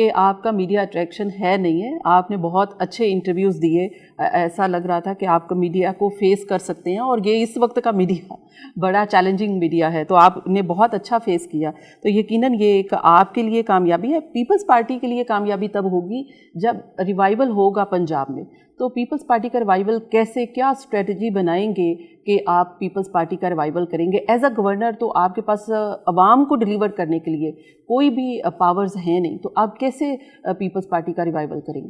کہ آپ کا میڈیا اٹریکشن ہے نہیں ہے. آپ نے بہت اچھے انٹرویوز دیے, ایسا لگ رہا تھا کہ آپ کا میڈیا کو فیس کر سکتے ہیں, اور یہ اس وقت کا میڈیا بڑا چیلنجنگ میڈیا ہے, تو آپ نے بہت اچھا فیس کیا. تو یقیناً یہ ایک آپ کے لیے کامیابی ہے. پیپلز پارٹی کے لیے کامیابی تب ہوگی جب ریوائول ہوگا پنجاب میں. تو پیپلز پارٹی کا ریوائول کیسے, کیا اسٹریٹجی بنائیں گے کہ آپ پیپلز پارٹی کا ریوائول کریں گے؟ ایز اے گورنر تو آپ کے پاس عوام کو ڈلیور کرنے کے لیے کوئی بھی پاورز ہیں نہیں, تو آپ کیسے پیپلز پارٹی کا ریوائول کریں گے؟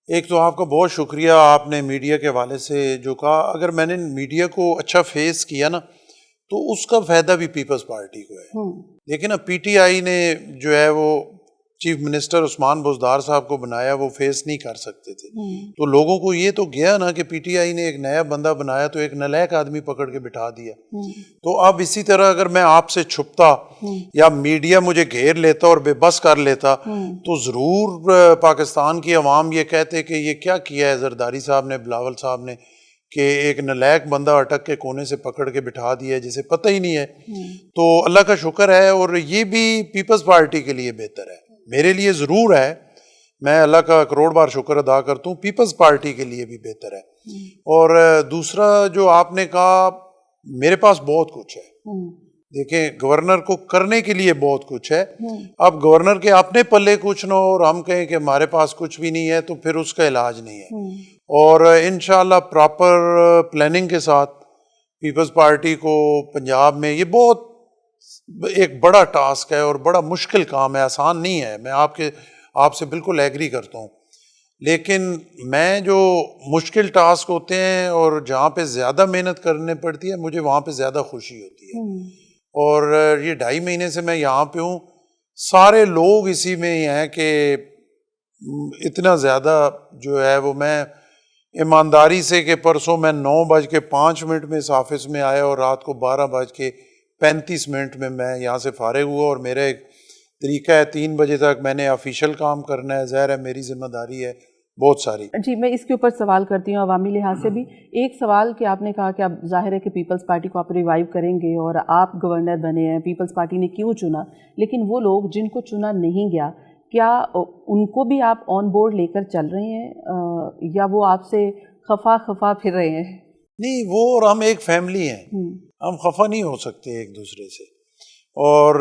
ایک تو آپ کا بہت شکریہ, آپ نے میڈیا کے حوالے سے جو کہا. اگر میں نے میڈیا کو اچھا فیس کیا نا تو اس کا فائدہ بھی پیپلز پارٹی کو ہے. لیکن اب پی ٹی آئی نے جو ہے وہ چیف منسٹر عثمان بزدار صاحب کو بنایا, وہ فیس نہیں کر سکتے تھے. تو لوگوں کو یہ تو گیا نا کہ پی ٹی آئی نے ایک نیا بندہ بنایا تو ایک نالائق آدمی پکڑ کے بٹھا دیا. تو اب اسی طرح اگر میں آپ سے چھپتا یا میڈیا مجھے گھیر لیتا اور بے بس کر لیتا تو ضرور پاکستان کی عوام یہ کہتے کہ یہ کیا کیا ہے زرداری صاحب نے, بلاول صاحب نے, کہ ایک نالائق بندہ اٹک کے کونے سے پکڑ کے بٹھا دیا ہے جسے پتہ ہی نہیں ہے. تو اللہ کا شکر ہے, اور یہ بھی پیپلز پارٹی کے لیے بہتر ہے, میرے لیے ضرور ہے, میں اللہ کا کروڑ بار شکر ادا کرتا ہوں, پیپلز پارٹی کے لیے بھی بہتر ہے. اور دوسرا جو آپ نے کہا, میرے پاس بہت کچھ ہے. دیکھیں, گورنر کو کرنے کے لیے بہت کچھ ہے. اب گورنر کے اپنے پلے کچھ نہ ہو اور ہم کہیں کہ ہمارے پاس کچھ بھی نہیں ہے تو پھر اس کا علاج نہیں ہے. اور انشاءاللہ پراپر پلاننگ کے ساتھ پیپلز پارٹی کو پنجاب میں, یہ بہت ایک بڑا ٹاسک ہے اور بڑا مشکل کام ہے, آسان نہیں ہے. میں آپ سے بالکل ایگری کرتا ہوں, لیکن میں جو مشکل ٹاسک ہوتے ہیں اور جہاں پہ زیادہ محنت کرنے پڑتی ہے مجھے وہاں پہ زیادہ خوشی ہوتی ہے. اور یہ 2.5 مہینے سے میں یہاں پہ ہوں, سارے لوگ اسی میں ہی ہیں کہ اتنا زیادہ جو ہے وہ, میں ایمانداری سے کہ پرسوں میں 9:05 میں اس آفس میں آیا اور رات کو 12:35 میں یہاں سے فارغ ہوا. اور میرا ایک طریقہ ہے 3 بجے تک میں نے آفیشیل کام کرنا ہے, ظاہر ہے میری ذمہ داری ہے بہت ساری. جی, میں اس کے اوپر سوال کرتی ہوں عوامی لحاظ سے بھی. ایک سوال کہ آپ نے کہا کہ اب ظاہر ہے کہ پیپلز پارٹی کو آپ ریوائیو کریں گے اور آپ گورنر بنے ہیں, پیپلز پارٹی نے کیوں چنا, لیکن وہ لوگ جن کو چنا نہیں گیا, کیا ان کو بھی آپ آن بورڈ لے کر چل رہے ہیں یا وہ آپ سے خفا پھر رہے ہیں؟ نہیں, وہ اور ہم ایک فیملی ہیں, ہم خفا نہیں ہو سکتے ایک دوسرے سے, اور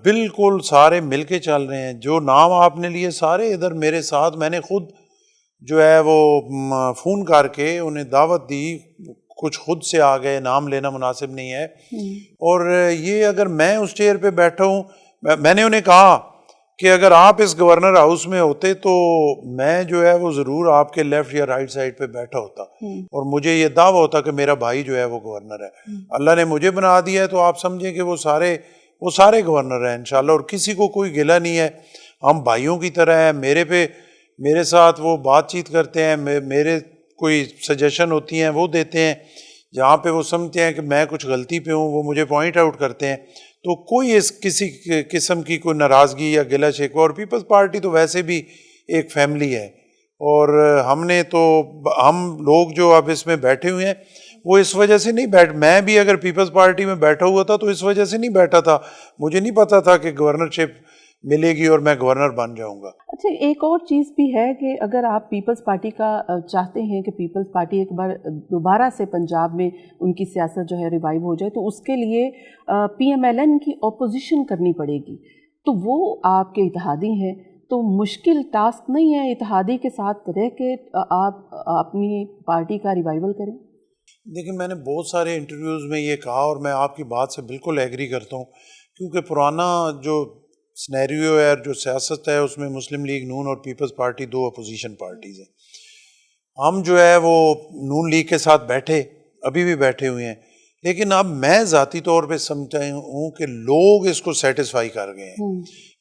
بالکل سارے مل کے چل رہے ہیں. جو نام آپ نے لیے سارے ادھر میرے ساتھ, میں نے خود جو ہے وہ فون کر کے انہیں دعوت دی, کچھ خود سے آ گئے, نام لینا مناسب نہیں ہے. اور یہ اگر میں اس چیئر پہ بیٹھا ہوں, میں نے انہیں کہا کہ اگر آپ اس گورنر ہاؤس میں ہوتے تو میں جو ہے وہ ضرور آپ کے لیفٹ یا رائٹ سائڈ پہ بیٹھا ہوتا, اور مجھے یہ دعویٰ ہوتا کہ میرا بھائی جو ہے وہ گورنر ہے. اللہ نے مجھے بنا دیا ہے تو آپ سمجھیں کہ وہ سارے گورنر ہیں انشاءاللہ, اور کسی کو کوئی گلہ نہیں ہے. ہم بھائیوں کی طرح ہیں, میرے ساتھ وہ بات چیت کرتے ہیں, میرے کوئی سجیشن ہوتی ہیں وہ دیتے ہیں, جہاں پہ وہ سمجھتے ہیں کہ میں کچھ غلطی پہ ہوں وہ مجھے پوائنٹ آؤٹ کرتے ہیں. تو کوئی کسی قسم کی کوئی ناراضگی یا گلہ شکوہ, اور پیپلز پارٹی تو ویسے بھی ایک فیملی ہے. اور ہم لوگ جو اب اس میں بیٹھے ہوئے ہیں وہ اس وجہ سے نہیں میں بھی اگر پیپلز پارٹی میں بیٹھا ہوا تھا تو اس وجہ سے نہیں بیٹھا تھا, مجھے نہیں پتا تھا کہ گورنرشپ ملے گی اور میں گورنر بن جاؤں گا. اچھا, ایک اور چیز بھی ہے کہ اگر آپ پیپلز پارٹی کا چاہتے ہیں کہ پیپلز پارٹی ایک بار دوبارہ سے پنجاب میں ان کی سیاست جو ہے ریوائیو ہو جائے, تو اس کے لیے پی ایم ایل این کی اپوزیشن کرنی پڑے گی. تو وہ آپ کے اتحادی ہیں, تو مشکل ٹاسک نہیں ہے اتحادی کے ساتھ رہ کے آپ اپنی پارٹی کا ریوائیول کریں؟ دیکھیں, میں نے بہت سارے انٹرویوز میں یہ کہا اور میں آپ کی بات سے بالکل ایگری کرتا ہوں, کیونکہ پرانا جو سنیریو ہے, جو سیاست ہے, اس میں مسلم لیگ نون اور پیپلز پارٹی 2 اپوزیشن پارٹیز ہیں. ہم جو ہے وہ نون لیگ کے ساتھ بیٹھے, ابھی بھی بیٹھے ہوئے ہیں, لیکن اب میں ذاتی طور پہ سمجھتا ہوں کہ لوگ اس کو سیٹسفائی کر گئے ہیں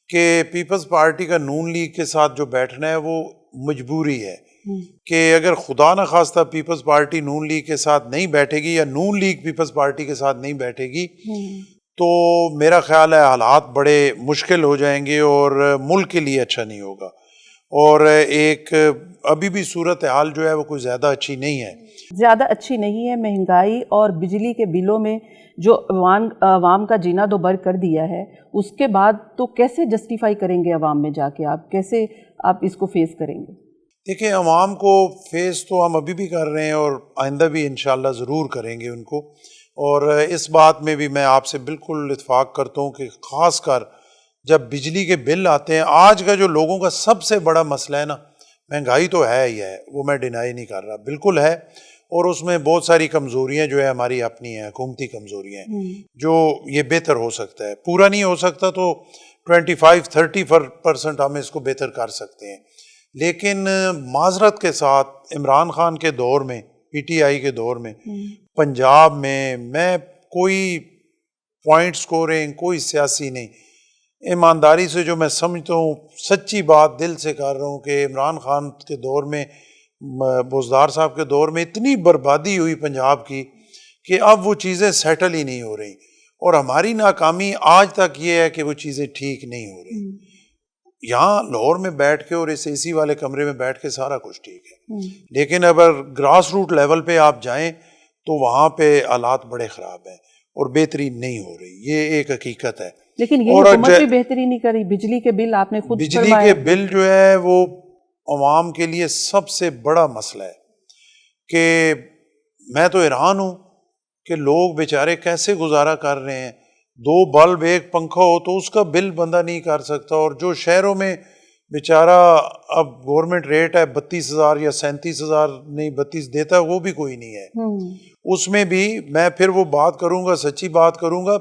کہ پیپلز پارٹی کا نون لیگ کے ساتھ جو بیٹھنا ہے وہ مجبوری ہے, کہ اگر خدا نہ خواستہ پیپلز پارٹی نون لیگ کے ساتھ نہیں بیٹھے گی یا نون لیگ پیپلز پارٹی کے ساتھ نہیں بیٹھے گی تو میرا خیال ہے حالات بڑے مشکل ہو جائیں گے اور ملک کے لیے اچھا نہیں ہوگا. اور ایک ابھی بھی صورتحال جو ہے وہ کوئی زیادہ اچھی نہیں ہے, زیادہ اچھی نہیں ہے. مہنگائی اور بجلی کے بلوں میں جو عوام کا جینا دوبر کر دیا ہے, اس کے بعد تو کیسے جسٹیفائی کریں گے عوام میں جا کے, آپ کیسے آپ اس کو فیس کریں گے؟ دیکھیں عوام کو فیس تو ہم ابھی بھی کر رہے ہیں اور آئندہ بھی انشاءاللہ ضرور کریں گے ان کو، اور اس بات میں بھی میں آپ سے بالکل اتفاق کرتا ہوں کہ خاص کر جب بجلی کے بل آتے ہیں، آج کا جو لوگوں کا سب سے بڑا مسئلہ ہے نا، مہنگائی تو ہے ہی ہے، وہ میں ڈینائی نہیں کر رہا، بالکل ہے، اور اس میں بہت ساری کمزوریاں جو ہے ہماری اپنی ہیں، حکومتی کمزوریاں ہیں، جو یہ بہتر ہو سکتا ہے، پورا نہیں ہو سکتا تو 25-30% ہم اس کو بہتر کر سکتے ہیں، لیکن معذرت کے ساتھ عمران خان کے دور میں، پی ٹی آئی کے دور میں، پنجاب میں کوئی پوائنٹ سکورنگ، کوئی سیاسی نہیں، ایمانداری سے جو میں سمجھتا ہوں، سچی بات دل سے کر رہا ہوں کہ عمران خان کے دور میں، بزدار صاحب کے دور میں اتنی بربادی ہوئی پنجاب کی کہ اب وہ چیزیں سیٹل ہی نہیں ہو رہی، اور ہماری ناکامی آج تک یہ ہے کہ وہ چیزیں ٹھیک نہیں ہو رہی۔ یہاں لاہور میں بیٹھ کے اور اس اے سی والے کمرے میں بیٹھ کے سارا کچھ ٹھیک ہے، لیکن اگر گراس روٹ لیول پہ آپ جائیں تو وہاں پہ حالات بڑے خراب ہیں اور بہتری نہیں ہو رہی، یہ ایک حقیقت ہے۔ لیکن یہ حکومت بھی بہتری نہیں کری، بجلی کے بل آپ نے خود بجلی کے بل جو ہے وہ عوام کے لیے سب سے بڑا مسئلہ ہے، کہ میں تو حیران ہوں کہ لوگ بیچارے کیسے گزارا کر رہے ہیں، 2 بلب 1 پنکھا ہو تو اس کا بل بندہ نہیں کر سکتا، اور جو شہروں میں بیچارہ اب گورنمنٹ ریٹ ہے 32,000 یا 37,000 نہیں 32 دیتا ہے، وہ بھی کوئی نہیں ہے۔ اس میں بھی میں پھر وہ بات کروں گا، سچی بات کروں گا،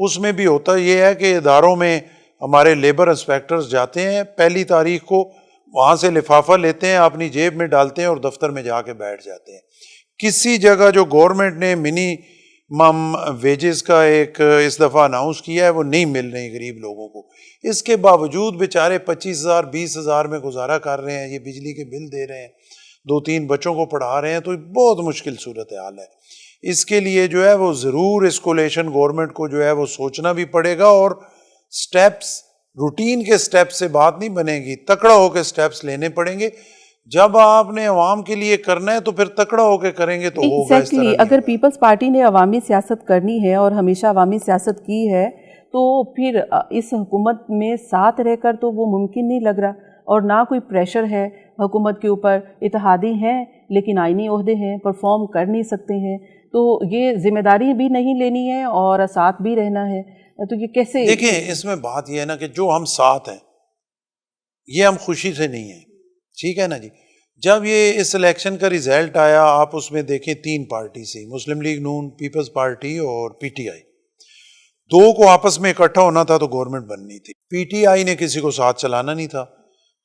اس میں بھی ہوتا یہ ہے کہ اداروں میں ہمارے لیبر انسپیکٹرز جاتے ہیں 1 تاریخ کو، وہاں سے لفافہ لیتے ہیں، اپنی جیب میں ڈالتے ہیں اور دفتر میں جا کے بیٹھ جاتے ہیں۔ کسی جگہ جو گورنمنٹ نے منیمم ویجز کا ایک اس دفعہ اناؤنس کیا ہے وہ نہیں مل رہی غریب لوگوں کو، اس کے باوجود بیچارے 25,000 20,000 میں گزارا کر رہے ہیں، یہ بجلی کے بل دے رہے ہیں، 2-3 بچوں کو پڑھا رہے ہیں، تو بہت مشکل صورتحال ہے۔ اس کے لیے جو ہے وہ ضرور اسکولیشن گورنمنٹ کو جو ہے وہ سوچنا بھی پڑے گا، اور سٹیپس، روٹین کے سٹیپس سے بات نہیں بنے گی، تکڑا ہو کے سٹیپس لینے پڑیں گے۔ جب آپ نے عوام کے لیے کرنا ہے تو پھر تکڑا ہو کے کریں گے تو ہوگا، اس طرح نہیں اگر ہوگا۔ پیپلز پارٹی نے عوامی سیاست کرنی ہے اور ہمیشہ عوامی سیاست کی ہے تو پھر اس حکومت میں ساتھ رہ کر تو وہ ممکن نہیں لگ رہا، اور نہ کوئی پریشر ہے حکومت کے اوپر، اتحادی ہیں لیکن آئینی عہدے ہیں، پرفارم کر نہیں سکتے ہیں، تو یہ ذمہ داری بھی نہیں لینی ہے اور ساتھ بھی رہنا ہے، تو یہ کیسے؟ دیکھیں اس میں بات یہ ہے نا کہ جو ہم ساتھ ہیں یہ ہم خوشی سے نہیں ہیں، ٹھیک ہے نا جی۔ جب یہ اس الیکشن کا ریزلٹ آیا، آپ اس میں دیکھیں 3 پارٹی سے، مسلم لیگ نون، پیپلز پارٹی اور پی ٹی آئی، 2 کو آپس میں اکٹھا ہونا تھا تو گورنمنٹ بننی تھی۔ پی ٹی آئی نے کسی کو ساتھ چلانا نہیں تھا،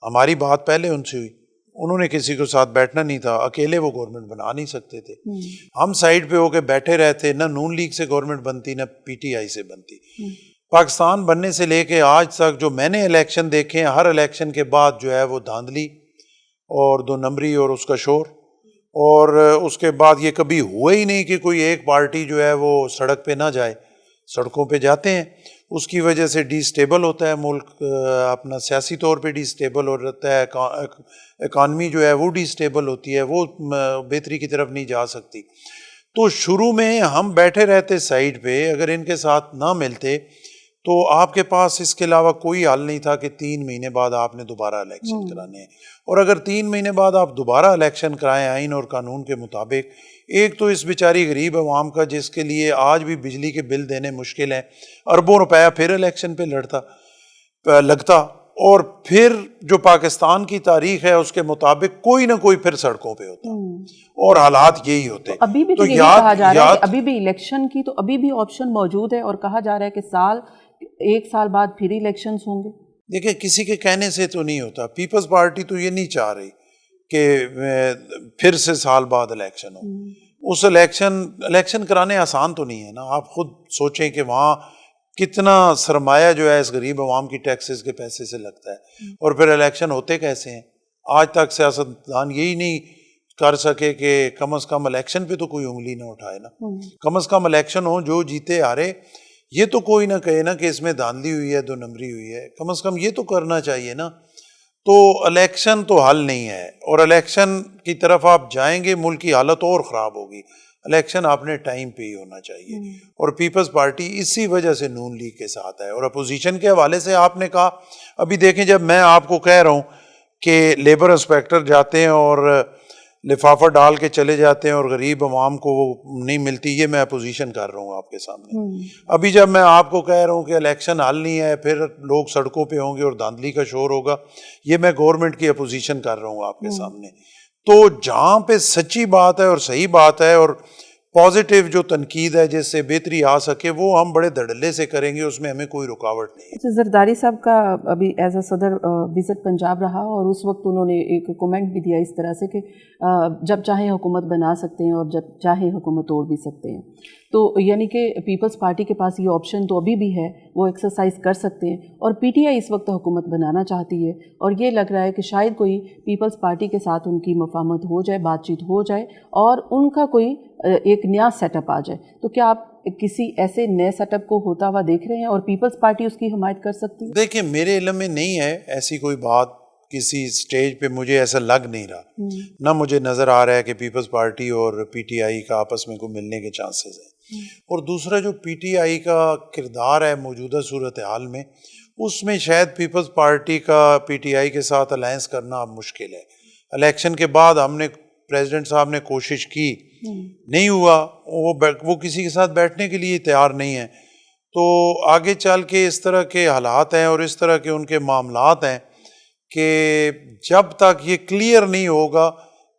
ہماری بات پہلے ان سے ہوئی، انہوں نے کسی کو ساتھ بیٹھنا نہیں تھا، اکیلے وہ گورنمنٹ بنا نہیں سکتے تھے، ہم سائڈ پہ ہو کے بیٹھے رہتے، نہ نون لیگ سے گورنمنٹ بنتی نہ پی ٹی آئی سے بنتی۔ پاکستان بننے سے لے کے آج تک جو میں نے الیکشن دیکھے ہیں، ہر الیکشن کے بعد جو ہے وہ دھاندلی اور 2 نمبری اور اس کا شور، اور اس کے بعد یہ کبھی ہوا ہی نہیں کہ کوئی ایک پارٹی جو ہے وہ سڑک پہ نہ جائے، سڑکوں پہ جاتے ہیں، اس کی وجہ سے ڈی سٹیبل ہوتا ہے ملک، اپنا سیاسی طور پہ ڈی سٹیبل ہو رہتا ہے، اکانومی جو ہے وہ ڈی سٹیبل ہوتی ہے، وہ بہتری کی طرف نہیں جا سکتی۔ تو شروع میں ہم بیٹھے رہتے سائڈ پہ، اگر ان کے ساتھ نہ ملتے تو آپ کے پاس اس کے علاوہ کوئی حل نہیں تھا کہ 3 مہینے بعد آپ نے دوبارہ الیکشن کرانے ہیں، اور اگر 3 مہینے بعد آپ دوبارہ الیکشن کرائیں آئین اور قانون کے مطابق، ایک تو اس بیچاری غریب عوام کا جس کے لیے آج بھی بجلی کے بل دینے مشکل ہیں، اربوں روپیہ پھر الیکشن پہ لگتا، اور پھر جو پاکستان کی تاریخ ہے اس کے مطابق کوئی نہ کوئی پھر سڑکوں پہ ہوتا، اور حالات یہی ہوتے۔ ابھی بھی تو یہی کہا جا رہا ہے کہ ابھی بھی الیکشن کی تو ابھی بھی آپشن موجود ہے، اور کہا جا رہا ہے کہ 1 سال بعد پھر الیکشنز ہوں گے۔ دیکھیں کسی کے کہنے سے تو نہیں ہوتا، پیپلز پارٹی تو یہ نہیں چاہ رہی کہ پھر سے سال بعد الیکشن ہو۔ اس الیکشن کرانے آسان تو نہیں ہے نا، آپ خود سوچیں کہ وہاں کتنا سرمایہ جو ہے اس غریب عوام کی ٹیکسز کے پیسے سے لگتا ہے، اور پھر الیکشن ہوتے کیسے ہیں؟ آج تک سیاستدان یہی نہیں کر سکے کہ کم از کم الیکشن پہ تو کوئی انگلی نہ اٹھائے نا، کم از کم الیکشن ہو، جو جیتے ہارے یہ تو کوئی نہ کہے نا کہ اس میں دھاندلی ہوئی ہے، 2 نمبری ہوئی ہے، کم از کم یہ تو کرنا چاہیے نا۔ تو الیکشن تو حل نہیں ہے، اور الیکشن کی طرف آپ جائیں گے ملک کی حالت اور خراب ہوگی۔ الیکشن آپ نے ٹائم پہ ہی ہونا چاہیے، اور پیپلز پارٹی اسی وجہ سے نون لیگ کے ساتھ ہے۔ اور اپوزیشن کے حوالے سے آپ نے کہا، ابھی دیکھیں جب میں آپ کو کہہ رہا ہوں کہ لیبر انسپیکٹر جاتے ہیں اور لفافہ ڈال کے چلے جاتے ہیں اور غریب عوام کو وہ نہیں ملتی. یہ میں اپوزیشن کر رہا ہوں آپ کے سامنے. ابھی جب میں آپ کو کہہ رہا ہوں کہ الیکشن حل نہیں ہے, پھر لوگ سڑکوں پہ ہوں گے اور دھاندلی کا شور ہوگا, یہ میں گورنمنٹ کی اپوزیشن کر رہا ہوں آپ کے سامنے. تو جہاں پہ سچی بات ہے اور صحیح بات ہے اور پازیٹیو جو تنقید ہے جس سے بہتری آ سکے, وہ ہم بڑے دھڑلے سے کریں گے, اس میں ہمیں کوئی رکاوٹ نہیں ہے. زرداری صاحب کا ابھی ایز اے صدر وزٹ پنجاب رہا اور اس وقت انہوں نے ایک کومنٹ بھی دیا اس طرح سے کہ جب چاہیں حکومت بنا سکتے ہیں اور جب چاہیں حکومت توڑ بھی سکتے ہیں. تو یعنی کہ پیپلز پارٹی کے پاس یہ آپشن تو ابھی بھی ہے, وہ ایکسرسائز کر سکتے ہیں. اور پی ٹی آئی اس وقت حکومت بنانا چاہتی ہے اور یہ لگ رہا ہے کہ شاید کوئی پیپلز پارٹی کے ساتھ ان کی مفاہمت ہو جائے, بات چیت ہو جائے اور ان کا کوئی ایک نیا سیٹ اپ آ جائے. تو کیا آپ کسی ایسے نئے سیٹ اپ کو ہوتا ہوا دیکھ رہے ہیں اور پیپلز پارٹی اس کی حمایت کر سکتی ہے؟ دیکھیں, میرے علم میں نہیں ہے ایسی کوئی بات, کسی سٹیج پہ مجھے ایسا لگ نہیں رہا, نہ مجھے نظر آ رہا ہے کہ پیپلز پارٹی اور پی ٹی آئی کا آپس میں کوئی ملنے کے چانسز ہیں. اور دوسرا جو پی ٹی آئی کا کردار ہے موجودہ صورتحال میں, اس میں شاید پیپلز پارٹی کا پی ٹی آئی کے ساتھ الائنس کرنا اب مشکل ہے. الیکشن کے بعد ہم نے پریزیڈنٹ صاحب نے کوشش کی, نہیں ہوا, وہ کسی کے ساتھ بیٹھنے کے لیے تیار نہیں ہے. تو آگے چل کے اس طرح کے حالات ہیں اور اس طرح کے ان کے معاملات ہیں کہ جب تک یہ کلیئر نہیں ہوگا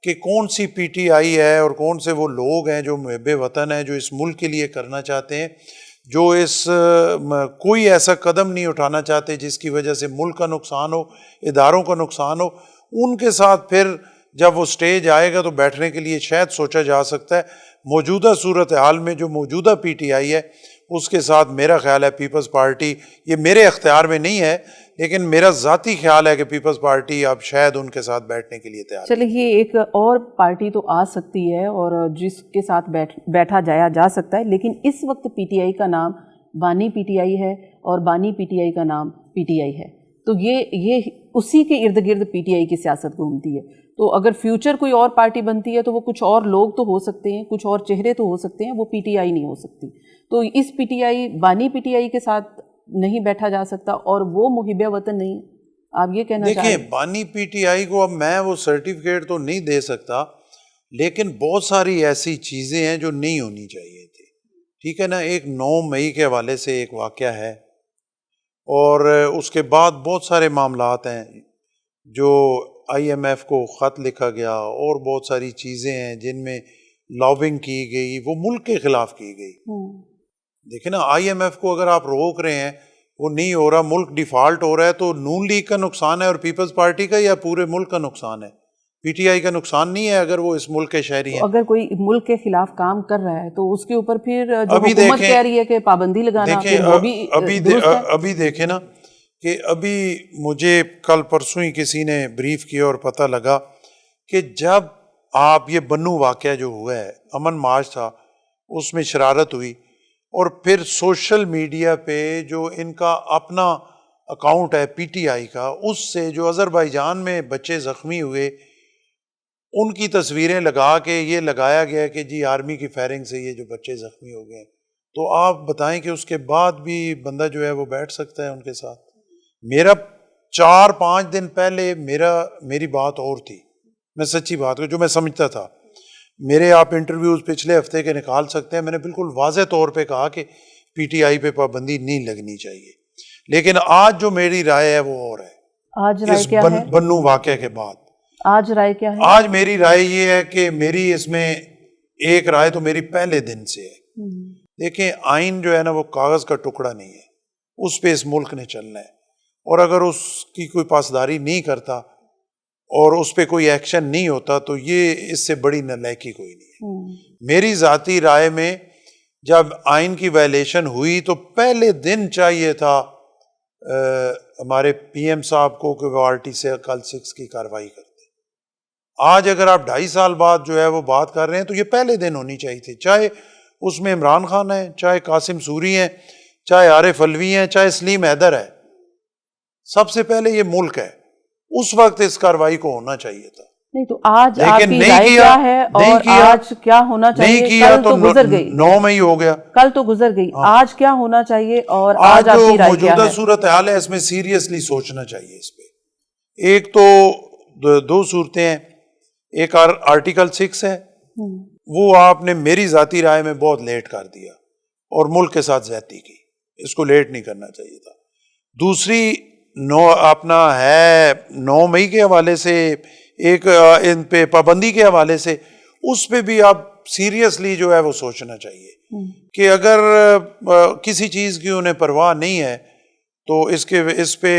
کہ کون سی پی ٹی آئی ہے اور کون سے وہ لوگ ہیں جو محب وطن ہیں, جو اس ملک کے لیے کرنا چاہتے ہیں, جو کوئی ایسا قدم نہیں اٹھانا چاہتے جس کی وجہ سے ملک کا نقصان ہو, اداروں کا نقصان ہو, ان کے ساتھ پھر جب وہ سٹیج آئے گا تو بیٹھنے کے لیے شاید سوچا جا سکتا ہے. موجودہ صورتحال میں جو موجودہ پی ٹی آئی ہے اس کے ساتھ میرا خیال ہے پیپلز پارٹی, یہ میرے اختیار میں نہیں ہے لیکن میرا ذاتی خیال ہے کہ پیپلز پارٹی اب شاید ان کے ساتھ بیٹھنے کے لیے تیار ہے. چلیے, ایک اور پارٹی تو آ سکتی ہے اور جس کے ساتھ بیٹھا جا سکتا ہے, لیکن اس وقت پی ٹی آئی کا نام بانی پی ٹی آئی ہے اور بانی پی ٹی آئی کا نام پی ٹی آئی ہے. تو یہ اسی کے ارد گرد پی ٹی آئی کی سیاست گھومتی ہے. تو اگر فیوچر کوئی اور پارٹی بنتی ہے تو وہ کچھ اور لوگ تو ہو سکتے ہیں, کچھ اور چہرے تو ہو سکتے ہیں, وہ پی ٹی آئی نہیں ہو سکتی. تو اس پی ٹی آئی بانی پی ٹی آئی کے ساتھ نہیں بیٹھا جا سکتا اور وہ محب وطن نہیں, آپ یہ کہنا چاہیں؟ دیکھیں, بانی پی ٹی آئی کو اب میں وہ سرٹیفکیٹ تو نہیں دے سکتا, لیکن بہت ساری ایسی چیزیں ہیں جو نہیں ہونی چاہیے تھی. ٹھیک ہے نا, ایک 9 مئی کے حوالے سے ایک واقعہ ہے اور اس کے بعد بہت سارے معاملات ہیں جو آئی ایم ایف کو خط لکھا گیا اور بہت ساری چیزیں ہیں جن میں لابنگ کی گئی, وہ ملک کے خلاف کی گئی. دیکھیں نا, آئی ایم ایف کو اگر آپ روک رہے ہیں, وہ نہیں ہو رہا, ملک ڈیفالٹ ہو رہا ہے, تو نون لیگ کا نقصان ہے اور پیپلز پارٹی کا یا پورے ملک کا نقصان ہے؟ پی ٹی آئی کا نقصان نہیں ہے اگر وہ اس ملک کے شہری ہیں. اگر کوئی ملک کے خلاف کام کر رہا ہے تو اس کے اوپر پھر جو حکومت کہہ رہی ہے کہ پابندی لگانا, ابھی دیکھیں نا کہ ابھی مجھے کل پرسوں ہی کسی نے بریف کیا اور پتہ لگا کہ جب آپ یہ بنو واقعہ جو ہوا ہے, امن مارچ تھا, اس میں شرارت ہوئی اور پھر سوشل میڈیا پہ جو ان کا اپنا اکاؤنٹ ہے پی ٹی آئی کا, اس سے جو آذربائیجان میں بچے زخمی ہوئے ان کی تصویریں لگا کے یہ لگایا گیا کہ جی آرمی کی فائرنگ سے یہ جو بچے زخمی ہو گئے. تو آپ بتائیں کہ اس کے بعد بھی بندہ جو ہے وہ بیٹھ سکتا ہے ان کے ساتھ؟ میرا 4-5 دن پہلے میری بات اور تھی, میں سچی بات جو میں سمجھتا تھا, میرے آپ انٹرویوز پچھلے ہفتے کے نکال سکتے ہیں, میں نے بالکل واضح طور پہ کہا کہ پی ٹی آئی پہ پابندی نہیں لگنی چاہیے. لیکن آج جو میری رائے ہے وہ اور ہے. آج رائے کیا ہے بنو واقعہ کے بعد؟ آج رائے کیا ہے؟ آج میری رائے یہ ہے کہ میری اس میں ایک رائے تو میری پہلے دن سے ہے. دیکھیں, آئین جو ہے نا وہ کاغذ کا ٹکڑا نہیں ہے, اس پہ اس ملک نے چلنا ہے, اور اگر اس کی کوئی پاسداری نہیں کرتا اور اس پہ کوئی ایکشن نہیں ہوتا تو یہ اس سے بڑی نالائکی کوئی نہیں ہے. میری ذاتی رائے میں جب آئین کی وائلیشن ہوئی تو پہلے دن چاہیے تھا ہمارے پی ایم صاحب کو کہ وہ RT سے کل 6 کی کارروائی کرتے. آج اگر آپ 2.5 سال بعد جو ہے وہ بات کر رہے ہیں تو یہ پہلے دن ہونی چاہیے تھی, چاہے اس میں عمران خان ہے, چاہے قاسم سوری ہیں, چاہے عارف علوی ہیں, چاہے سلیم حیدر ہے. سب سے پہلے یہ ملک ہے, اس وقت اس کارروائی کو ہونا چاہیے تھا. نہیں تو آج آپ کی رائے کیا ہے اور آج کیا ہونا چاہیے؟ کل تو گزر گئی, 9 مئی ہو گیا, کل تو گزر گئی, آج کیا ہونا چاہیے اور آج آپ کی رائے کیا ہے؟ موجودہ صورتحال ہے اس میں سیریسلی سوچنا چاہیے اس پہ. ایک تو دو صورتیں ہیں. ایک آرٹیکل 6 ہے, وہ آپ نے میری ذاتی رائے میں بہت لیٹ کر دیا اور ملک کے ساتھ زیادتی کی, اس کو لیٹ نہیں کرنا چاہیے تھا. دوسری اپنا ہے 9 مئی کے حوالے سے, ایک ان پہ پابندی کے حوالے سے, اس پہ بھی آپ سیریسلی جو ہے وہ سوچنا چاہیے کہ اگر کسی چیز کی انہیں پرواہ نہیں ہے تو اس پہ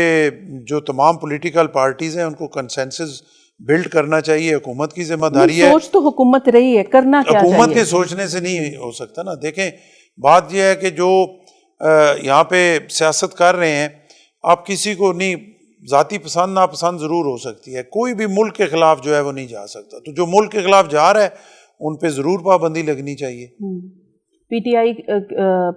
جو تمام پولیٹیکل پارٹیز ہیں ان کو کنسنسس بلڈ کرنا چاہیے. حکومت کی ذمہ داری ہے, سوچ تو حکومت رہی ہے, کرنا کیا چاہیے. حکومت کے سوچنے سے نہیں ہو سکتا نا. دیکھیں بات یہ ہے کہ جو یہاں پہ سیاست کر رہے ہیں, آپ کسی کو نہیں, ذاتی پسند ناپسند ضرور ہو سکتی ہے, کوئی بھی ملک کے خلاف جو ہے وہ نہیں جا سکتا. تو جو ملک کے خلاف جا رہا ہے ان پہ ضرور پابندی لگنی چاہیے. پی ٹی آئی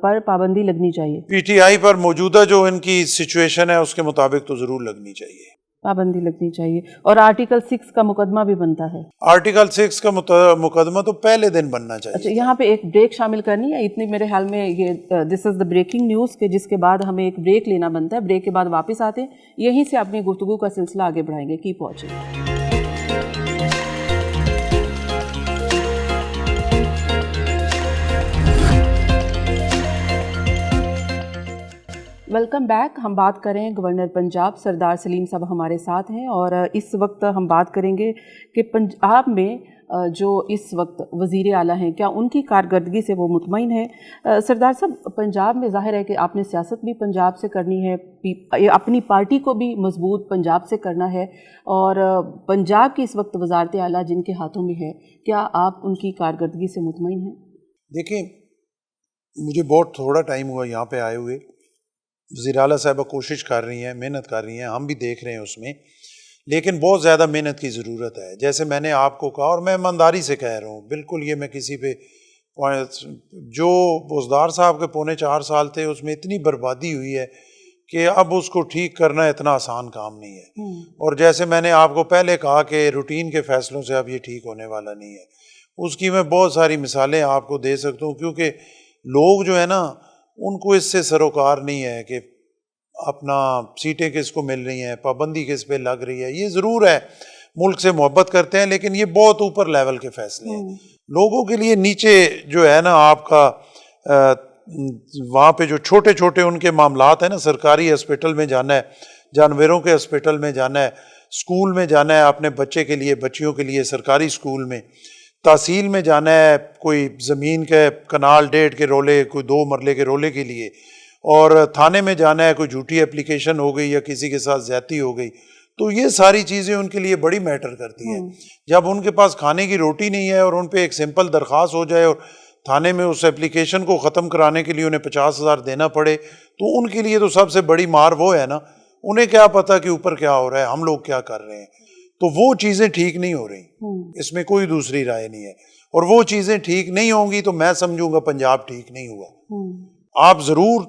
پر پابندی لگنی چاہیے. پی ٹی آئی پر موجودہ جو ان کی سچویشن ہے اس کے مطابق تو ضرور لگنی چاہیے, پابندی لگنی چاہیے. اور آرٹیکل 6 کا مقدمہ بھی بنتا ہے. آرٹیکل 6 کا مقدمہ تو پہلے دن بننا چاہیے. اچھا, یہاں پہ ایک بریک شامل کرنی ہے اتنی میرے خیال میں, یہ دس از دا بریکنگ نیوز کہ جس کے بعد ہمیں ایک بریک لینا بنتا ہے. بریک کے بعد واپس آتے ہیں, یہیں سے اپنی گفتگو کا سلسلہ آگے بڑھائیں گے. Keep watching. Welcome back. ہم بات کریں گورنر پنجاب سردار سلیم صاحب ہمارے ساتھ ہیں, اور اس وقت ہم بات کریں گے کہ پنجاب میں جو اس وقت وزیر اعلیٰ ہیں, کیا ان کی کارکردگی سے وہ مطمئن ہیں؟ سردار صاحب, پنجاب میں ظاہر ہے کہ آپ نے سیاست بھی پنجاب سے کرنی ہے, اپنی پارٹی کو بھی مضبوط پنجاب سے کرنا ہے, اور پنجاب کی اس وقت وزارت اعلیٰ جن کے ہاتھوں میں ہے, کیا آپ ان کی کارکردگی سے مطمئن ہیں؟ دیکھیں, مجھے بہت تھوڑا ٹائم ہوا یہاں پہ آئے ہوئے. وزیر اعلیٰ صاحبہ کوشش کر رہی ہیں, محنت کر رہی ہیں, ہم بھی دیکھ رہے ہیں اس میں, لیکن بہت زیادہ محنت کی ضرورت ہے. جیسے میں نے آپ کو کہا, اور میں ایمانداری سے کہہ رہا ہوں, بالکل یہ میں کسی پہ, جو بزدار صاحب کے 4.25 سال تھے اس میں اتنی بربادی ہوئی ہے کہ اب اس کو ٹھیک کرنا اتنا آسان کام نہیں ہے. اور جیسے میں نے آپ کو پہلے کہا کہ روٹین کے فیصلوں سے اب یہ ٹھیک ہونے والا نہیں ہے, اس کی میں بہت ساری مثالیں آپ کو دے سکتا ہوں, کیونکہ لوگ جو ہے نا ان کو اس سے سروکار نہیں ہے کہ اپنا سیٹیں کس کو مل رہی ہیں, پابندی کس پہ لگ رہی ہے. یہ ضرور ہے, ملک سے محبت کرتے ہیں, لیکن یہ بہت اوپر لیول کے فیصلے ہیں. لوگوں کے لیے نیچے جو ہے نا آپ کا وہاں پہ جو چھوٹے چھوٹے ان کے معاملات ہیں نا, سرکاری ہسپیٹل میں جانا ہے, جانوروں کے ہسپیٹل میں جانا ہے, اسکول میں جانا ہے اپنے بچے کے لیے, بچیوں کے لیے سرکاری اسکول میں, تحصیل میں جانا ہے کوئی زمین کے کنال 1.5 کے رولے, کوئی 2 مرلے کے رولے کے لیے, اور تھانے میں جانا ہے کوئی جھوٹی اپلیکیشن ہو گئی یا کسی کے ساتھ زیادتی ہو گئی. تو یہ ساری چیزیں ان کے لیے بڑی میٹر کرتی ہیں. جب ان کے پاس کھانے کی روٹی نہیں ہے اور ان پہ ایک سمپل درخواست ہو جائے اور تھانے میں اس اپلیکیشن کو ختم کرانے کے لیے انہیں 50,000 دینا پڑے, تو ان کے لیے تو سب سے بڑی مار وہ ہے نا. انہیں کیا پتا کہ اوپر کیا ہو رہا ہے, ہم لوگ کیا کر رہے ہیں. تو وہ چیزیں ٹھیک نہیں ہو رہی, اس میں کوئی دوسری رائے نہیں ہے. اور وہ چیزیں ٹھیک نہیں ہوں گی تو میں سمجھوں گا پنجاب ٹھیک نہیں ہوا. آپ ضرور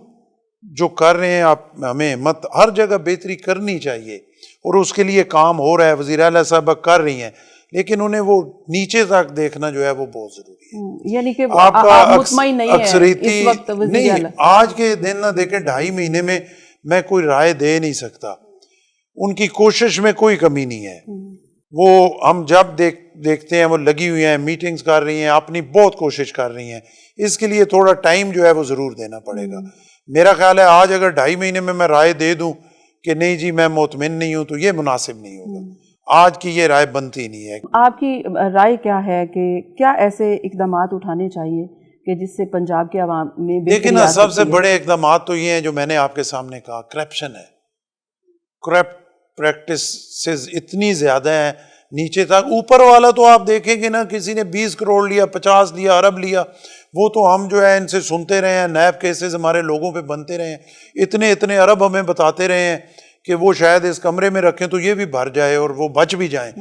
جو کر رہے ہیں, آپ ہمیں ہمت, ہر جگہ بہتری کرنی چاہیے اور اس کے لیے کام ہو رہا ہے, وزیر اعلیٰ صاحبہ کر رہی ہیں, لیکن انہیں وہ نیچے تک دیکھنا جو ہے وہ بہت ضروری ہے. یعنی کہ آپ کا مطمئن نہیں ہے اس وقت وزیر اعلیٰ. آج کے دن نہ دیکھیں, 2.5 مہینے میں میں کوئی رائے دے نہیں سکتا. ان کی کوشش میں کوئی کمی نہیں ہے. وہ ہم جب دیکھتے ہیں وہ لگی ہوئی ہیں, میٹنگز کر رہی ہیں, اپنی بہت کوشش کر رہی ہیں. اس کے لیے تھوڑا ٹائم جو ہے وہ ضرور دینا پڑے گا. میرا خیال ہے آج اگر 2.5 مہینے میں رائے دے دوں کہ نہیں جی میں مطمئن نہیں ہوں, تو یہ مناسب نہیں ہوگا. آج کی یہ رائے بنتی نہیں ہے. آپ کی رائے کیا ہے کہ کیا ایسے اقدامات اٹھانے چاہیے کہ جس سے پنجاب کے عوام میں لیکن سب سے بڑے اقدامات تو یہ ہیں جو میں نے آپ کے سامنے کہا, کرپشن ہے. کرپٹ پریکٹسز اتنی زیادہ ہیں نیچے تک. اوپر والا تو آپ دیکھیں گے نا, کسی نے 20 کروڑ لیا, 50 لیا, ارب لیا, وہ تو ہم جو ہے ان سے سنتے رہے ہیں, نیب کیسز ہمارے لوگوں پہ بنتے رہے ہیں, اتنے ارب ہمیں بتاتے رہے ہیں کہ وہ شاید اس کمرے میں رکھیں تو یہ بھی بھر جائے اور وہ بچ بھی جائیں,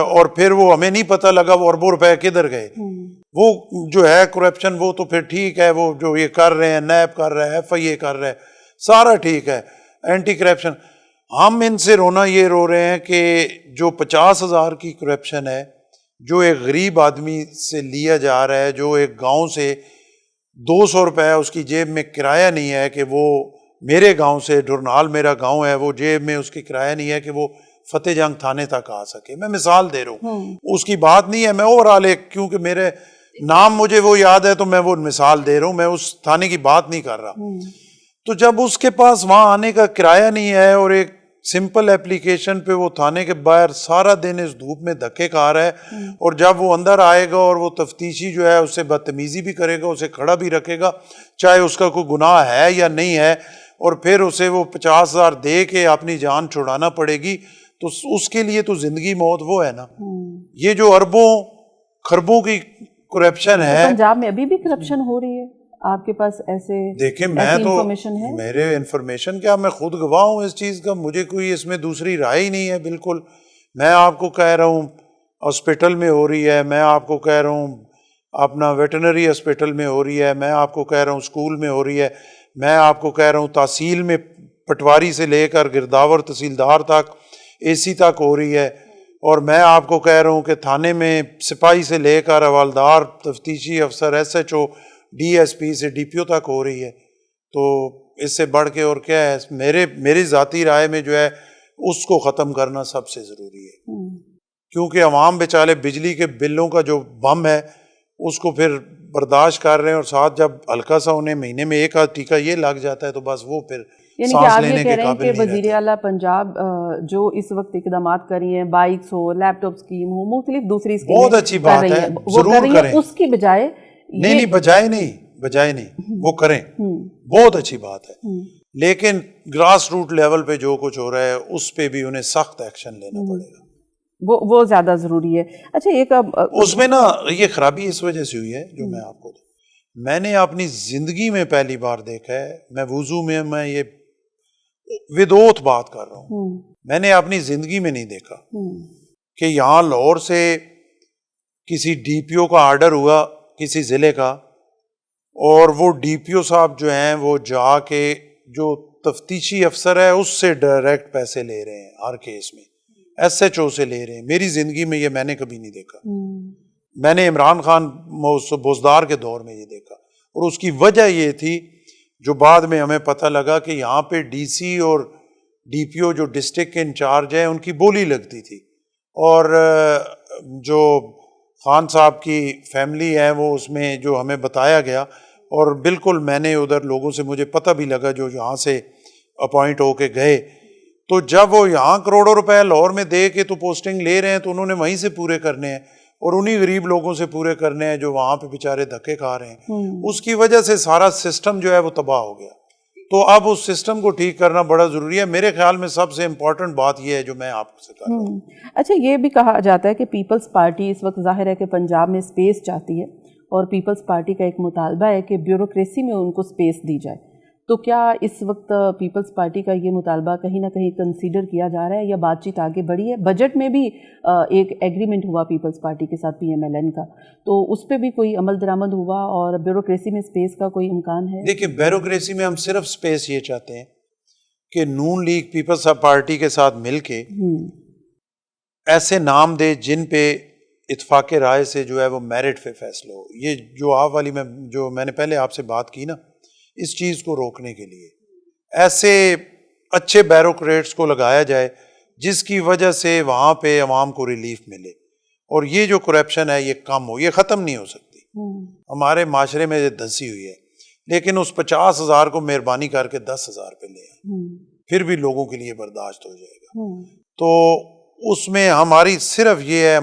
اور پھر وہ ہمیں نہیں پتہ لگا وہ اربوں روپے کدھر گئے. وہ جو ہے کرپشن, وہ تو پھر ٹھیک ہے, وہ جو یہ کر رہے ہیں, نیب کر رہا ہے, FIA کر رہا ہے, سارا ٹھیک ہے, اینٹی کرپشن. ہم ان سے رونا یہ رو رہے ہیں کہ جو 50,000 کی کرپشن ہے, جو ایک غریب آدمی سے لیا جا رہا ہے, جو ایک گاؤں سے 200 روپے اس کی جیب میں کرایہ نہیں ہے کہ وہ میرے گاؤں سے, ڈورنال میرا گاؤں ہے, وہ جیب میں اس کی کرایہ نہیں ہے کہ وہ فتح جنگ تھانے تک آ سکے. میں مثال دے رہا ہوں, اس کی بات نہیں ہے, میں اوور آل ایک, کیونکہ میرے نام مجھے وہ یاد ہے تو میں وہ مثال دے رہا ہوں, میں اس تھانے کی بات نہیں کر رہا. تو جب اس کے پاس وہاں آنے کا کرایہ نہیں ہے اور ایک سمپل اپلیکیشن پہ وہ تھانے کے باہر سارا دن اس دھوپ میں دھکے کھا رہا ہے, اور جب وہ اندر آئے گا اور وہ تفتیشی جو ہے اس سے بدتمیزی بھی کرے گا, اسے کھڑا بھی رکھے گا چاہے اس کا کوئی گناہ ہے یا نہیں ہے, اور پھر اسے وہ 50,000 دے کے اپنی جان چھڑانا پڑے گی, تو اس کے لیے تو زندگی موت وہ ہے نا. یہ جو اربوں خربوں کی کرپشن ہے. پنجاب میں ابھی بھی کرپشن ہو رہی ہے, آپ کے پاس ایسے دیکھیں میں تو میرے انفارمیشن کیا, میں خود گواہ ہوں اس چیز کا, مجھے کوئی اس میں دوسری رائے ہی نہیں ہے بالکل. میں آپ کو کہہ رہا ہوں ہاسپٹل میں ہو رہی ہے, میں آپ کو کہہ رہا ہوں اپنا ویٹرنری ہاسپٹل میں ہو رہی ہے, میں آپ کو کہہ رہا ہوں اسکول میں ہو رہی ہے, میں آپ کو کہہ رہا ہوں تحصیل میں پٹواری سے لے کر گرداور تحصیلدار تک اے سی تک ہو رہی ہے, اور میں آپ کو کہہ رہا ہوں کہ تھانے میں سپاہی سے لے کر حوالدار, تفتیشی افسر, S H O, D S P سے ڈی پی او تک ہو رہی ہے. تو اس سے بڑھ کے اور کیا ہے, میری ذاتی رائے میں جو ہے اس کو ختم کرنا سب سے ضروری ہے, کیونکہ عوام بیچارے بجلی کے بلوں کا جو بم ہے اس کو پھر برداشت کر رہے ہیں, اور ساتھ جب ہلکا سا انہیں مہینے میں ایک آدھ ٹیکہ یہ لگ جاتا ہے تو بس وہ پھر یعنی کہ آپ یہ کہہ رہے ہیں کہ وزیر اعلیٰ پنجاب جو اس وقت اقدامات کر رہی ہیں, بائکس ہو, لیپ ٹاپس اسکیم ہو, مختلف دوسری اسکیمیں بہت اچھی بات ہے, ضرور کریں. اس کی بجائے نہیں بجائے نہیں وہ کریں, بہت اچھی بات ہے, لیکن گراس روٹ لیول پہ جو کچھ ہو رہا ہے اس پہ بھی انہیں سخت ایکشن لینا پڑے گا, وہ زیادہ ضروری ہے. اچھا ایک اس میں نا یہ خرابی اس وجہ سے ہوئی ہے جو میں آپ کو میں نے اپنی زندگی میں پہلی بار دیکھا ہے, میں وضو میں یہ ودوت بات کر رہا ہوں, میں نے اپنی زندگی میں نہیں دیکھا کہ یہاں لاہور سے کسی ڈی پی او کا آرڈر ہوا کسی ضلع کا, اور وہ ڈی پی او صاحب جو ہیں وہ جا کے جو تفتیشی افسر ہے اس سے ڈائریکٹ پیسے لے رہے ہیں ہر کیس میں, ایس ایچ او سے لے رہے ہیں. میری زندگی میں یہ میں نے کبھی نہیں دیکھا. میں نے عمران خان بوزدار کے دور میں یہ دیکھا, اور اس کی وجہ یہ تھی جو بعد میں ہمیں پتہ لگا کہ یہاں پہ ڈی سی اور ڈی پی او جو ڈسٹرکٹ کے انچارج ہیں ان کی بولی لگتی تھی, اور جو خان صاحب کی فیملی ہے وہ اس میں جو ہمیں بتایا گیا, اور بالکل میں نے ادھر لوگوں سے مجھے پتہ بھی لگا جو یہاں سے اپوائنٹ ہو کے گئے, تو جب وہ یہاں کروڑوں روپے لاہور میں دے کے تو پوسٹنگ لے رہے ہیں تو انہوں نے وہیں سے پورے کرنے ہیں, اور انہی غریب لوگوں سے پورے کرنے ہیں جو وہاں پہ بیچارے دھکے کھا رہے ہیں. اس کی وجہ سے سارا سسٹم جو ہے وہ تباہ ہو گیا. تو اب اس سسٹم کو ٹھیک کرنا بڑا ضروری ہے. میرے خیال میں سب سے امپورٹنٹ بات یہ ہے جو میں آپ سے کر رہا ہوں. اچھا یہ بھی کہا جاتا ہے کہ پیپلز پارٹی اس وقت ظاہر ہے کہ پنجاب میں اسپیس چاہتی ہے, اور پیپلز پارٹی کا ایک مطالبہ ہے کہ بیوروکریسی میں ان کو اسپیس دی جائے. تو کیا اس وقت پیپلز پارٹی کا یہ مطالبہ کہیں نہ کہیں کنسیڈر کیا جا رہا ہے, یا بات چیت آگے بڑھی ہے؟ بجٹ میں بھی ایک ایگریمنٹ ہوا پیپلز پارٹی کے ساتھ پی ایم ایل این کا, تو اس پہ بھی کوئی عمل درآمد ہوا, اور بیوروکریسی میں اسپیس کا کوئی امکان ہے؟ دیکھیں بیوروکریسی میں ہم صرف اسپیس یہ چاہتے ہیں کہ نون لیگ پیپلز پارٹی کے ساتھ مل کے ایسے نام دے جن پہ اتفاق رائے سے جو ہے وہ میرٹ پہ فیصلہ ہو. یہ جو آپ والی میں نے پہلے آپ سے بات کی نا, اس چیز کو روکنے کے لیے ایسے اچھے بیوروکریٹس کو لگایا جائے جس کی وجہ سے وہاں پہ عوام کو ریلیف ملے, اور یہ جو کرپشن ہے یہ کم ہو. یہ ختم نہیں ہو سکتی, ہمارے معاشرے میں یہ دھنسی ہوئی ہے, لیکن اس 50,000 کو مہربانی کر کے 10,000 پہ لے آئیں, پھر بھی لوگوں کے لیے برداشت ہو جائے گا. تو اس میں ہماری صرف یہ ہے,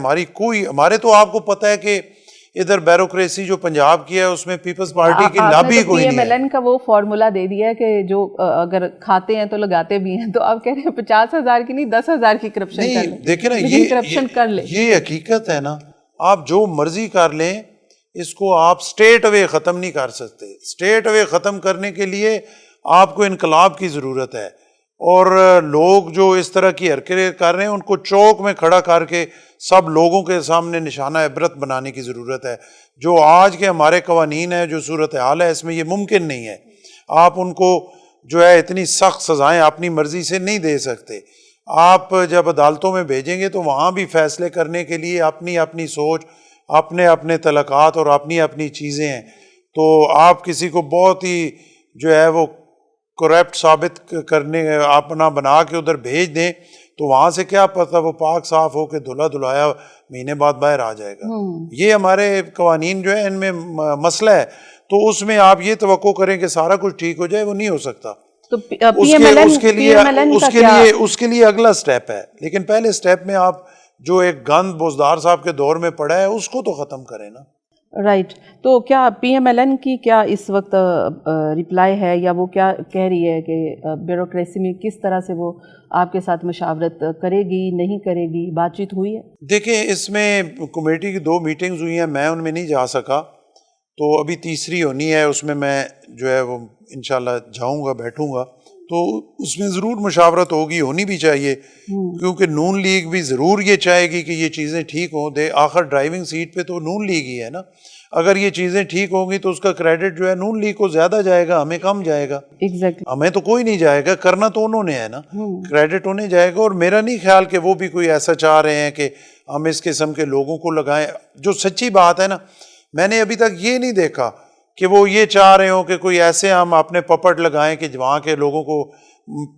ہمارے تو آپ کو پتہ ہے کہ ادھر بیوروکریسی جو پنجاب کی ہے اس میں پیپلز پارٹی کی لابی کوئی نہیں ہے. پی ایم ایل این کا وہ فارمولا دے دیا ہے کہ جو اگر کھاتے ہیں تو لگاتے بھی ہیں, تو آپ کہہ رہے ہیں 50,000 کی نہیں 10,000 کی کرپشن کر لیں. دیکھیں نا یہ حقیقت ہے نا, آپ جو مرضی کر لیں اس کو آپ اسٹریٹ اوے ختم نہیں کر سکتے. اسٹریٹ اوے ختم کرنے کے لیے آپ کو انقلاب کی ضرورت ہے, اور لوگ جو اس طرح کی حرکتیں کر رہے ہیں ان کو چوک میں کھڑا کر کے سب لوگوں کے سامنے نشانہ عبرت بنانے کی ضرورت ہے. جو آج کے ہمارے قوانین ہیں, جو صورتحال ہے, اس میں یہ ممکن نہیں ہے. آپ ان کو جو ہے اتنی سخت سزائیں اپنی مرضی سے نہیں دے سکتے. آپ جب عدالتوں میں بھیجیں گے تو وہاں بھی فیصلے کرنے کے لیے اپنی اپنی سوچ, اپنے اپنے تعلقات اور اپنی اپنی چیزیں ہیں. تو آپ کسی کو بہت ہی جو ہے وہ کرپٹ ثابت کرنے اپنا بنا کے ادھر بھیج دیں تو وہاں سے کیا پتہ وہ پاک صاف ہو کے دھلا دھلایا مہینے بعد باہر آ جائے گا. یہ ہمارے قوانین جو ہے ان میں مسئلہ ہے. تو اس میں آپ یہ توقع کریں کہ سارا کچھ ٹھیک ہو جائے, وہ نہیں ہو سکتا. تو اس کے لیے اگلا سٹیپ ہے. لیکن پہلے سٹیپ میں آپ جو ایک گند بزدار صاحب کے دور میں پڑا ہے اس کو تو ختم کریں نا. رائٹ. تو کیا پی ایم ایل این کی کیا اس وقت رپلائی ہے, یا وہ کیا کہہ رہی ہے کہ بیوروکریسی میں کس طرح سے وہ آپ کے ساتھ مشاورت کرے گی, نہیں کرے گی, بات چیت ہوئی ہے؟ دیکھیں اس میں کمیٹی کی 2 میٹنگز ہوئی ہیں, میں ان میں نہیں جا سکا, تو ابھی تیسری ہونی ہے. اس میں جو ہے وہ انشاءاللہ جاؤں گا, بیٹھوں گا, تو اس میں ضرور مشاورت ہوگی, ہونی بھی چاہیے, کیونکہ نون لیگ بھی ضرور یہ چاہے گی کہ یہ چیزیں ٹھیک ہوں. آخر ڈرائیونگ سیٹ پہ تو نون لیگ ہی ہے نا. اگر یہ چیزیں ٹھیک ہوں گی تو اس کا کریڈٹ جو ہے نون لیگ کو زیادہ جائے گا, ہمیں کم جائے گا. ہمیں تو کوئی نہیں جائے گا, کرنا تو انہوں نے ہے نا, کریڈٹ انہیں جائے گا. اور میرا نہیں خیال کہ وہ بھی کوئی ایسا چاہ رہے ہیں کہ ہم اس قسم کے لوگوں کو لگائیں. جو سچی بات ہے نا, میں نے ابھی تک یہ نہیں دیکھا کہ وہ یہ چاہ رہے ہوں کہ کوئی ایسے ہم اپنے پپٹ لگائیں کہ وہاں کے لوگوں کو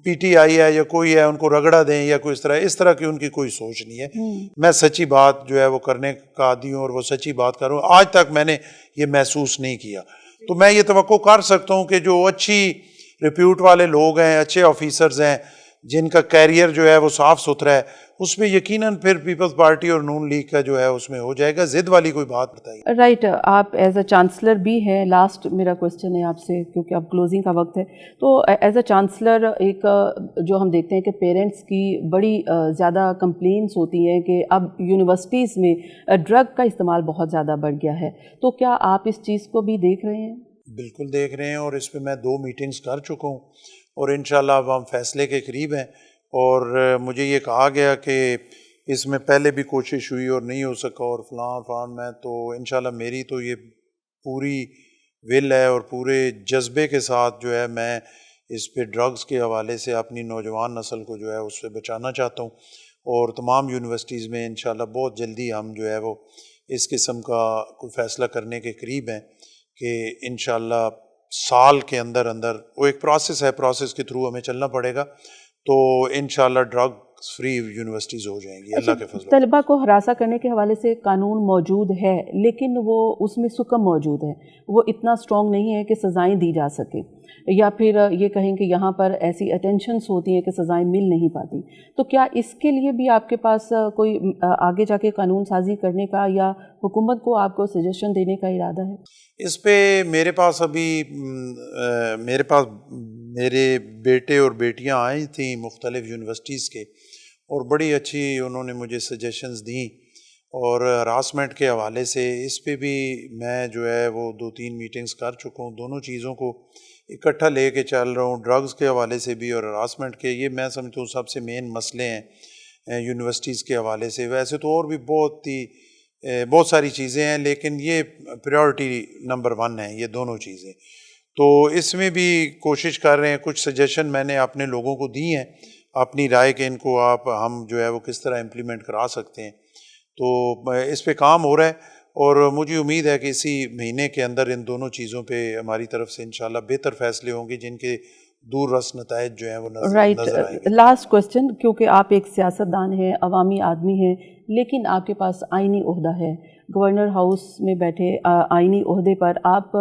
پی ٹی آئی ہے یا کوئی ہے ان کو رگڑا دیں یا کوئی اس طرح کی ان کی کوئی سوچ نہیں ہے. میں سچی بات جو ہے وہ کرنے کا عادی ہوں اور وہ سچی بات کروں. آج تک میں نے یہ محسوس نہیں کیا. تو میں یہ توقع کر سکتا ہوں کہ جو اچھی ریپیوٹ والے لوگ ہیں, اچھے آفیسرز ہیں, جن کا کیریئر جو ہے وہ صاف ستھرا ہے, اس میں یقیناً پھر پیپلز پارٹی اور نون لیگ کا جو ہے اس میں ہو جائے گا. ضد والی کوئی بات بتائیے. رائٹ. آپ ایز اے چانسلر بھی ہیں, لاسٹ میرا کوشچن ہے آپ سے کیونکہ اب کلوزنگ کا وقت ہے. تو ایز اے چانسلر ایک جو ہم دیکھتے ہیں کہ پیرنٹس کی بڑی زیادہ کمپلینس ہوتی ہیں کہ اب یونیورسٹیز میں ڈرگ کا استعمال بہت زیادہ بڑھ گیا ہے. تو کیا آپ اس چیز کو بھی دیکھ رہے ہیں؟ بالکل دیکھ رہے ہیں, اور اس پہ میں 2 میٹنگز کر چکا ہوں, اور انشاءاللہ اب ہم فیصلے کے قریب ہیں. اور مجھے یہ کہا گیا کہ اس میں پہلے بھی کوشش ہوئی اور نہیں ہو سکا اور فلاں میں تو انشاءاللہ میری تو یہ پوری ول ہے اور پورے جذبے کے ساتھ جو ہے میں اس پہ ڈرگز کے حوالے سے اپنی نوجوان نسل کو جو ہے اس سے بچانا چاہتا ہوں. اور تمام یونیورسٹیز میں انشاءاللہ بہت جلدی ہم جو ہے وہ اس قسم کا کوئی فیصلہ کرنے کے قریب ہیں کہ انشاءاللہ سال کے اندر وہ ایک پروسیس ہے, پروسیس کے تھرو ہمیں چلنا پڑے گا, تو انشاءاللہ ڈرگ فری یونیورسٹیز ہو جائیں گی اللہ کے فضل. طلبہ کو ہراساں کرنے کے حوالے سے قانون موجود ہے, لیکن وہ اس میں سکم موجود ہے, وہ اتنا اسٹرانگ نہیں ہے کہ سزائیں دی جا سکیں, یا پھر یہ کہیں کہ یہاں پر ایسی اٹینشنس ہوتی ہیں کہ سزائیں مل نہیں پاتی. تو کیا اس کے لیے بھی آپ کے پاس کوئی آگے جا کے قانون سازی کرنے کا یا حکومت کو آپ کو سجیشن دینے کا ارادہ ہے؟ اس پہ میرے پاس میرے بیٹے اور بیٹیاں آئی تھیں مختلف یونیورسٹیز کے, اور بڑی اچھی انہوں نے مجھے سجیشنز دیں. اور ہراسمنٹ کے حوالے سے اس پہ بھی میں جو ہے وہ 2-3 میٹنگز کر چکا ہوں, دونوں چیزوں کو اکٹھا لے کے چل رہا ہوں, ڈرگز کے حوالے سے بھی اور ہراسمنٹ کے. یہ میں سمجھتا ہوں سب سے مین مسئلے ہیں یونیورسٹیز کے حوالے سے. ویسے تو اور بھی بہت ساری چیزیں ہیں, لیکن یہ پریورٹی نمبر 1 ہے یہ دونوں چیزیں. تو اس میں بھی کوشش کر رہے ہیں. کچھ سجیشن میں نے اپنے لوگوں کو دی ہیں, اپنی رائے کہ ان کو ہم جو ہے وہ کس طرح امپلیمنٹ کرا سکتے ہیں. تو اس پہ کام ہو رہا ہے, اور مجھے امید ہے کہ اسی مہینے کے اندر ان دونوں چیزوں پہ ہماری طرف سے انشاءاللہ بہتر فیصلے ہوں گے, جن کے دور رس نتائج جو ہیں وہ نظر آئیں گے. لاسٹ کوشچن, کیونکہ آپ ایک سیاستدان ہیں, عوامی آدمی ہیں, لیکن آپ کے پاس آئینی عہدہ ہے, گورنر ہاؤس میں بیٹھے آئینی عہدے پر آپ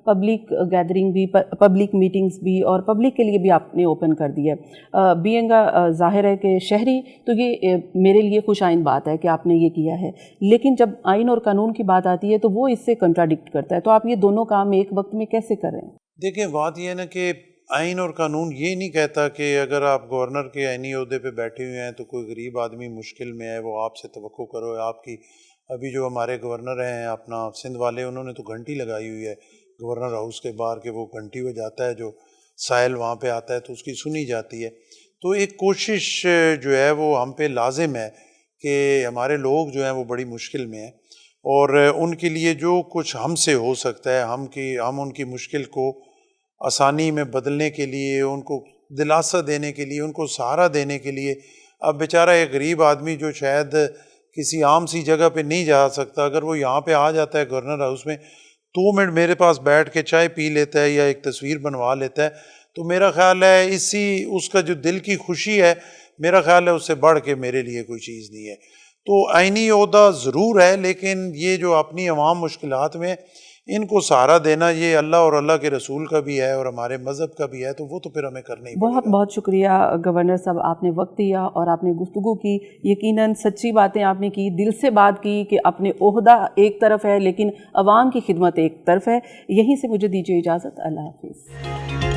پبلک گیدرنگ بھی, پبلک میٹنگز بھی اور پبلک کے لیے بھی آپ نے اوپن کر دیا. بینگ ظاہر ہے کہ شہری, تو یہ میرے لیے خوش آئند بات ہے کہ آپ نے یہ کیا ہے, لیکن جب آئین اور قانون کی بات آتی ہے تو وہ اس سے کنٹراڈکٹ کرتا ہے. تو آپ یہ دونوں کام ایک وقت میں کیسے کریں؟ دیکھیں بات یہ ہے نا کہ آئین اور قانون یہ نہیں کہتا کہ اگر آپ گورنر کے آئینی عہدے پہ بیٹھے ہوئے ہیں تو کوئی غریب آدمی مشکل میں ہے وہ آپ سے توقع کرو. آپ کی ابھی جو ہمارے گورنر ہیں اپنا سندھ والے, انہوں نے تو گھنٹی لگائی ہوئی ہے گورنر ہاؤس کے باہر کہ وہ گھنٹی بجاتا ہے, جو سائل وہاں پہ آتا ہے تو اس کی سنی جاتی ہے. تو ایک کوشش جو ہے وہ ہم پہ لازم ہے کہ ہمارے لوگ جو ہیں وہ بڑی مشکل میں ہیں, اور ان کے لیے جو کچھ ہم سے ہو سکتا ہے ہم ان کی مشکل کو آسانی میں بدلنے کے لیے, ان کو دلاسا دینے کے لیے, ان کو سہارا دینے کے لیے. اب بیچارہ ایک غریب آدمی جو شاید کسی عام سی جگہ پہ نہیں جا سکتا, اگر وہ یہاں پہ آ جاتا ہے گورنر ہاؤس میں 2 منٹ میرے پاس بیٹھ کے چائے پی لیتا ہے یا ایک تصویر بنوا لیتا ہے, تو میرا خیال ہے اس کا جو دل کی خوشی ہے میرا خیال ہے اس سے بڑھ کے میرے لیے کوئی چیز نہیں ہے. تو آئینی عہدہ ضرور ہے، لیکن یہ جو اپنی عوام مشکلات میں ان کو سہارا دینا، یہ اللہ اور اللہ کے رسول کا بھی ہے اور ہمارے مذہب کا بھی ہے، تو وہ تو پھر ہمیں کرنا ہی پڑے بہت گا. بہت شکریہ گورنر صاحب، آپ نے وقت دیا اور آپ نے گفتگو کی. یقیناً سچی باتیں آپ نے کی، دل سے بات کی کہ اپنے عہدہ ایک طرف ہے لیکن عوام کی خدمت ایک طرف ہے. یہیں سے مجھے دیجیے اجازت. اللہ حافظ.